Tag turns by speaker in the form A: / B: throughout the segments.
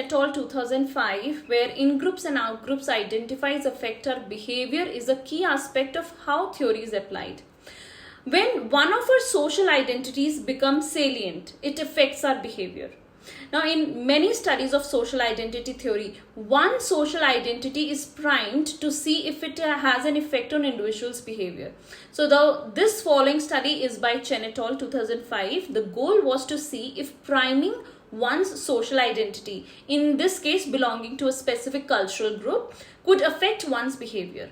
A: et al. 2005, where in-groups and out-groups identifies affect our behavior, is a key aspect of how theory is applied. When one of our social identities becomes salient, it affects our behavior. Now, in many studies of social identity theory, one social identity is primed to see if it has an effect on individuals' behavior. So, this following study is by Chen et al. 2005. The goal was to see if priming one's social identity, in this case belonging to a specific cultural group, could affect one's behavior.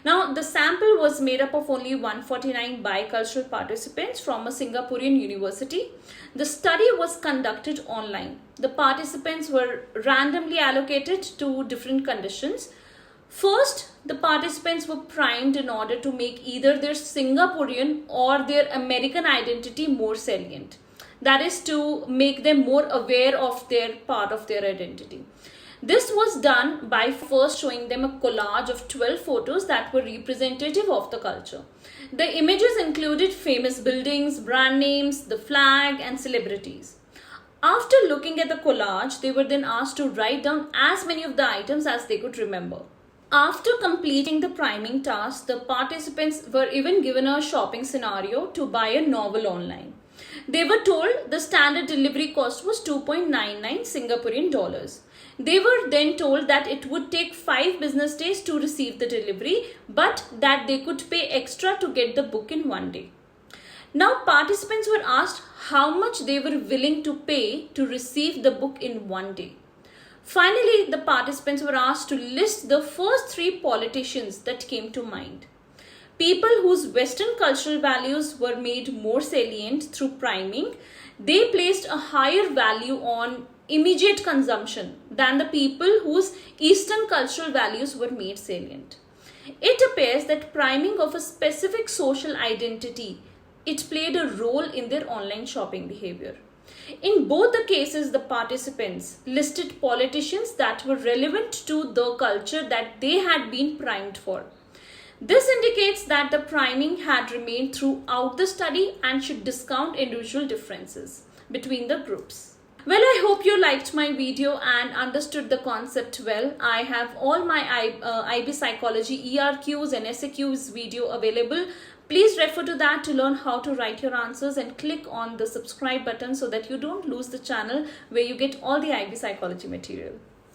A: Now, the sample was made up of only 149 bicultural participants from a Singaporean university. The study was conducted online. The participants were randomly allocated to different conditions. First, the participants were primed in order to make either their Singaporean or their American identity more salient. That is, to make them more aware of their part of their identity. This was done by first showing them a collage of 12 photos that were representative of the culture. The images included famous buildings, brand names, the flag, and celebrities. After looking at the collage, they were then asked to write down as many of the items as they could remember. After completing the priming task, the participants were even given a shopping scenario to buy a novel online. They were told the standard delivery cost was 2.99 Singaporean dollars. They were then told that it would take 5 business days to receive the delivery, but that they could pay extra to get the book in one day. Now, participants were asked how much they were willing to pay to receive the book in one day. Finally, the participants were asked to list the first 3 politicians that came to mind. People whose Western cultural values were made more salient through priming, they placed a higher value on immediate consumption than the people whose Eastern cultural values were made salient. It appears that priming of a specific social identity, it played a role in their online shopping behavior. In both the cases, the participants listed politicians that were relevant to the culture that they had been primed for. This indicates that the priming had remained throughout the study and should discount individual differences between the groups. Well, I hope you liked my video and understood the concept well. I have all my IB Psychology ERQs and SAQs video available. Please refer to that to learn how to write your answers, and click on the subscribe button so that you don't lose the channel where you get all the IB Psychology material.